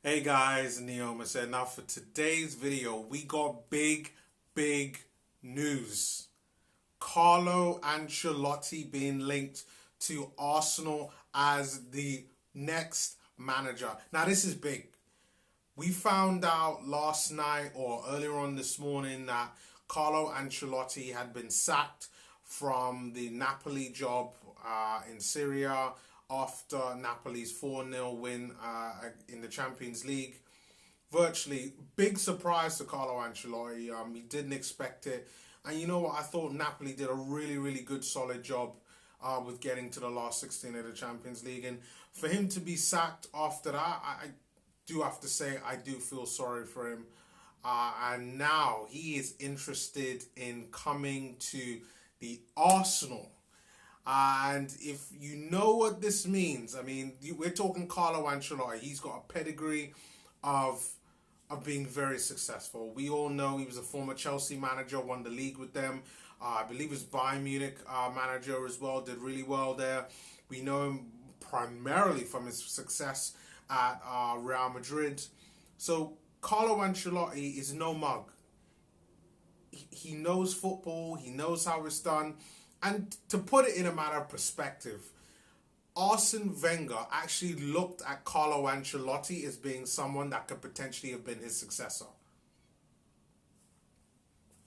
Hey guys, Neoma said. Now for today's video, we got big news. Carlo Ancelotti being linked to Arsenal as the next manager. Now this is big. We found out last night or earlier on this morning that Carlo Ancelotti had been sacked from the Napoli job in Syria after Napoli's 4-0 win in the Champions League. Virtually big surprise to Carlo Ancelotti. He didn't expect it. And you know what? I thought Napoli did a really good solid job with getting to the last 16 of the Champions League. And for him to be sacked after that, I do have to say I do feel sorry for him. And now he is interested in coming to the Arsenal. And if you know what this means, I mean, we're talking Carlo Ancelotti. He's got a pedigree of being very successful. We all know he was a former Chelsea manager, won the league with them. I believe his Bayern Munich manager as well, did really well there. We know him primarily from his success at Real Madrid. So Carlo Ancelotti is no mug. He knows football. He knows how it's done. And to put it in a matter of perspective, Arsene Wenger actually looked at Carlo Ancelotti as being someone that could potentially have been his successor.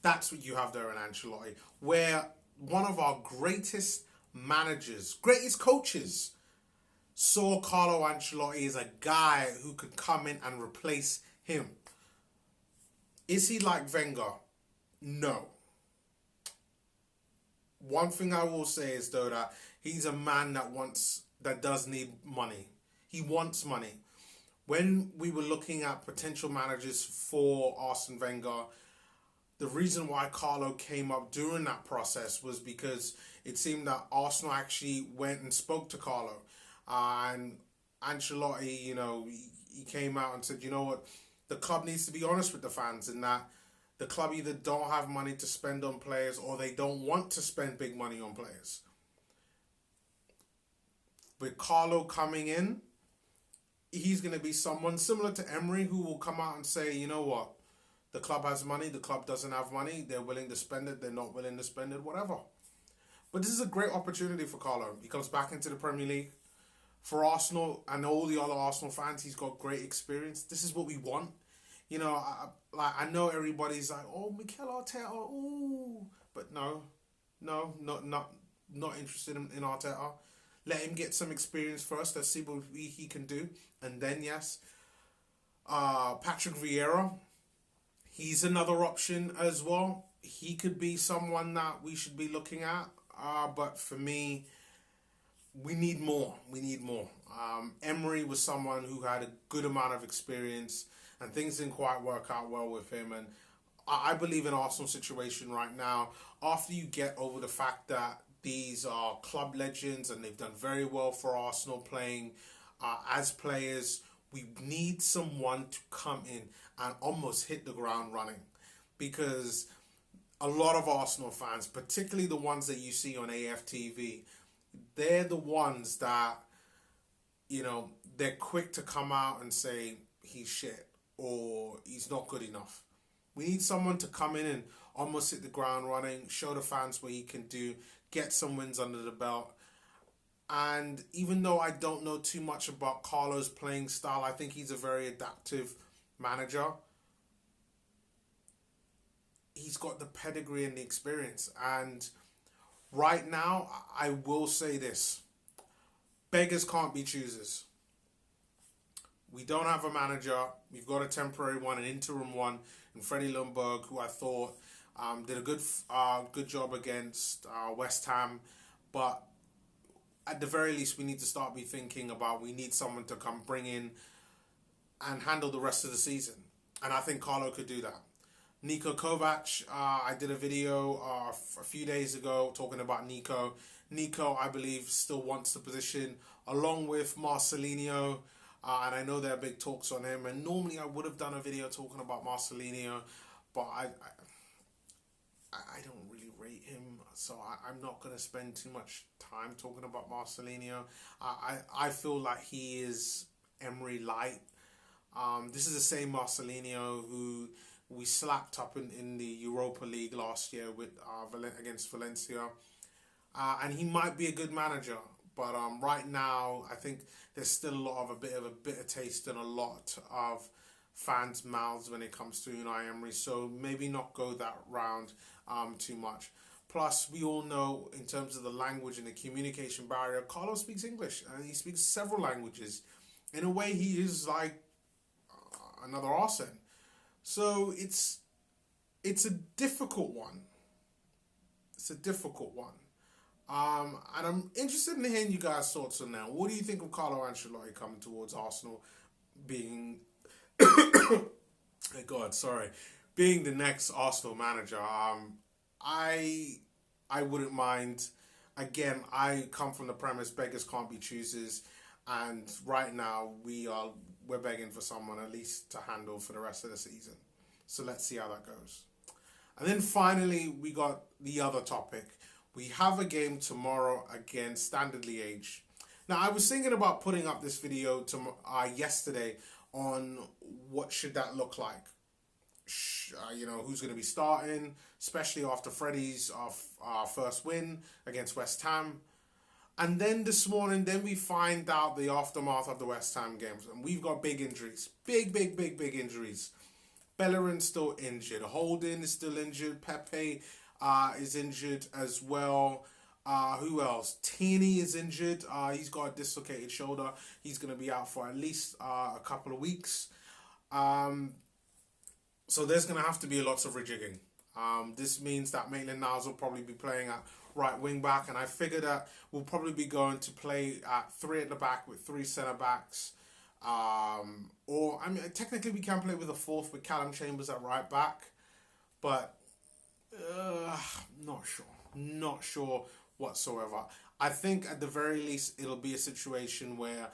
That's what you have there in Ancelotti, where one of our greatest managers, greatest coaches, saw Carlo Ancelotti as a guy who could come in and replace him. Is he like Wenger? No. One thing I will say is though that he's a man that does need money. He wants money. When we were looking at potential managers for Arsene Wenger, the reason why Carlo came up during that process was because it seemed that Arsenal actually went and spoke to Carlo. And Ancelotti, he came out and said, you know what, the club needs to be honest with the fans in that the club either don't have money to spend on players or they don't want to spend big money on players. With Carlo coming in, he's going to be someone similar to Emery who will come out and say, you know what, the club has money, the club doesn't have money, they're willing to spend it, they're not willing to spend it, whatever. But this is a great opportunity for Carlo. He comes back into the Premier League. For Arsenal and all the other Arsenal fans, he's got great experience. This is what we want. I know everybody's like, oh, Mikel Arteta, ooh, but no, not interested in Arteta. Let him get some experience first. Let's see what he can do, and then yes, Patrick Vieira, he's another option as well. He could be someone that we should be looking at. But for me, we need more. We need more. Emery was someone who had a good amount of experience, and things didn't quite work out well with him. And I believe in Arsenal's situation right now, after you get over the fact that these are club legends and they've done very well for Arsenal playing as players, we need someone to come in and almost hit the ground running. Because a lot of Arsenal fans, particularly the ones that you see on AFTV, they're the ones that, they're quick to come out and say he's shit or he's not good enough. We need someone to come in and almost hit the ground running, show the fans what he can do, get some wins under the belt. And even though I don't know too much about Carlo's playing style, I think he's a very adaptive manager. He's got the pedigree and the experience. And right now, I will say this. Beggars can't be choosers. We don't have a manager. We've got a temporary one, an interim one, in Freddie Ljungberg, who I thought did a good job against West Ham. But at the very least, we need to start be thinking about we need someone to come bring in and handle the rest of the season. And I think Carlo could do that. Niko Kovac, I did a video a few days ago talking about Nico. Nico, I believe, still wants the position along with Marcelinho. And I know there are big talks on him. And normally I would have done a video talking about Marcelinho, but I don't really rate him. So I'm not going to spend too much time talking about Marcelinho. I feel like he is Emery light. This is the same Marcelinho who we slapped up in the Europa League last year with against Valencia. And he might be a good manager, but right now I think there's still a bit of a bitter taste in a lot of fans' mouths when it comes to Unai Emery. So maybe not go that round too much. Plus, we all know in terms of the language and the communication barrier, Carlo speaks English and he speaks several languages. In a way, he is like another Arsene. So it's a difficult one. It's a difficult one. And I'm interested in hearing you guys' thoughts on that. What do you think of Carlo Ancelotti coming towards Arsenal being, oh God, sorry, being the next Arsenal manager? I wouldn't mind. Again, I come from the premise beggars can't be choosers, and right now we're begging for someone at least to handle for the rest of the season. So let's see how that goes. And then finally, we got the other topic. We have a game tomorrow against Standard Liege. Now, I was thinking about putting up this video yesterday on what should that look like. Who's going to be starting, especially after Freddie's first win against West Ham. And then this morning, we find out the aftermath of the West Ham games. And we've got big injuries. Big injuries. Bellerin's still injured. Holding is still injured. Pepe is injured as well. Who else? Tierney is injured. He's got a dislocated shoulder. He's going to be out for at least a couple of weeks. So there's going to have to be lots of rejigging. This means that Maitland-Niles will probably be playing at right wing back, and I figure that we'll probably be going to play at 3 at the back with 3 centre backs. Technically we can play with a 4th with Callum Chambers at right back, but not sure whatsoever. I think at the very least it'll be a situation where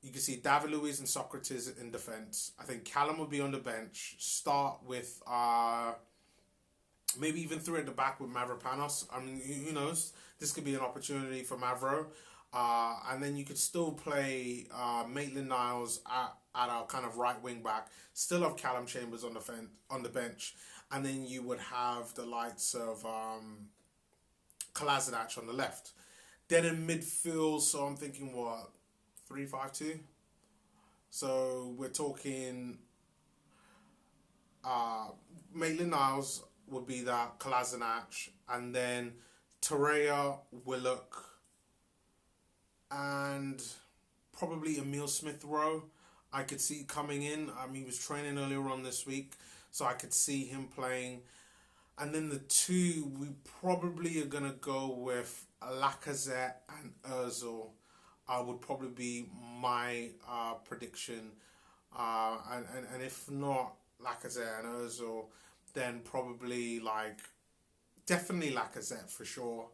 you can see David Luiz and Socrates in defence. I think Callum will be on the bench. Start with maybe even 3 at the back with Mavropanos. I mean, who knows? This could be an opportunity for Mavro. And then you could still play Maitland-Niles at our kind of right wing back. Still have Callum Chambers on the bench. And then you would have the likes of Kolasinac on the left. Then in midfield, so I'm thinking 3-5-2. So we're talking Maitland-Niles would be that, Kolasinac, and then Torreira, Willock, and probably Emile Smith-Rowe I could see coming in. He was training earlier on this week, so I could see him playing. And then the 2, we probably are going to go with Lacazette and Ozil. Would probably be my prediction. And if not Lacazette and Ozil, then probably definitely Lacazette for sure.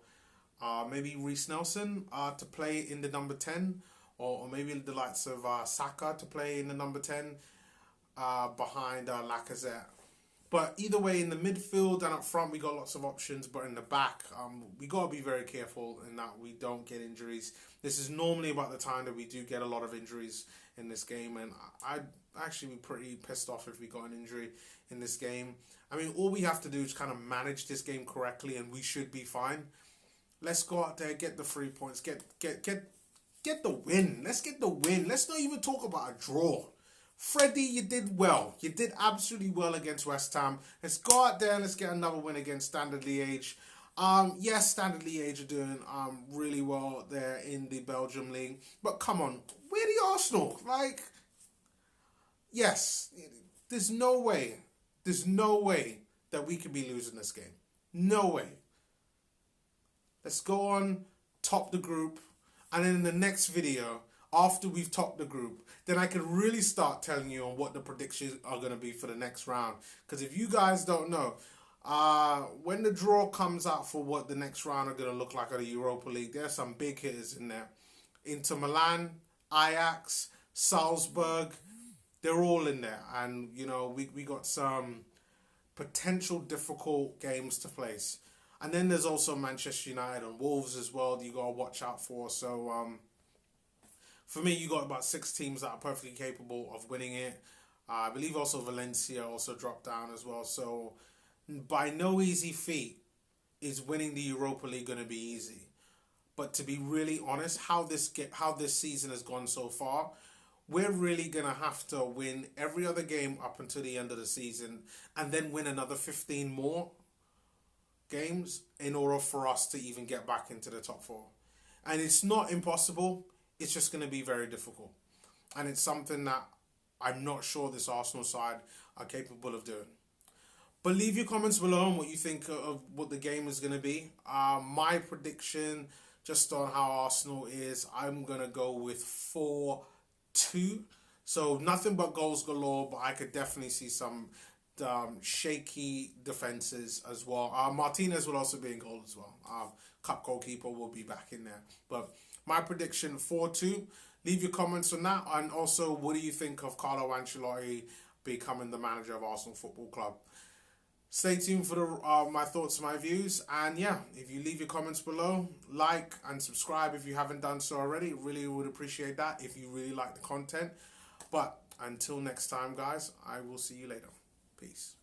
Maybe Reece Nelson to play in the number 10, or maybe the likes of Saka to play in the number 10 behind Lacazette. But either way, in the midfield and up front, we got lots of options. But in the back, we got to be very careful in that we don't get injuries. This is normally about the time that we do get a lot of injuries in this game. And I'd actually be pretty pissed off if we got an injury in this game. I mean, all we have to do is kind of manage this game correctly and we should be fine. Let's go out there, get the 3 points, get the win. Let's get the win. Let's not even talk about a draw. Freddie, you did well. You did absolutely well against West Ham. Let's go out there and let's get another win against Standard Liege. Yes, Standard Liege are doing really well there in the Belgium league. But come on, we're the Arsenal. Yes, there's no way that we could be losing this game. No way. Let's go on, top the group, and then in the next video, after we've topped the group, then I can really start telling you on what the predictions are going to be for the next round. Because if you guys don't know, when the draw comes out for what the next round are going to look like at the Europa League, there's some big hitters in there. Inter Milan, Ajax, Salzburg, they're all in there. And, we got some potential difficult games to place. And then there's also Manchester United and Wolves as well that you got to watch out for. So, For me, you got about 6 teams that are perfectly capable of winning it. I believe also Valencia also dropped down as well. So by no easy feat is winning the Europa League going to be easy. But to be really honest, how this season has gone so far, we're really going to have to win every other game up until the end of the season and then win another 15 more games in order for us to even get back into the top 4. And it's not impossible, it's just going to be very difficult. And it's something that I'm not sure this Arsenal side are capable of doing. But leave your comments below on what you think of what the game is going to be. My prediction, just on how Arsenal is, I'm going to go with 4-2. So nothing but goals galore, but I could definitely see some shaky defenses as well. Martinez will also be in goal as well. Cup goalkeeper will be back in there. But my prediction, 4-2. Leave your comments on that. And also, what do you think of Carlo Ancelotti becoming the manager of Arsenal Football Club? Stay tuned for my thoughts and my views. And yeah, if you leave your comments below, like and subscribe if you haven't done so already. Really would appreciate that if you really like the content. But until next time, guys, I will see you later. Peace.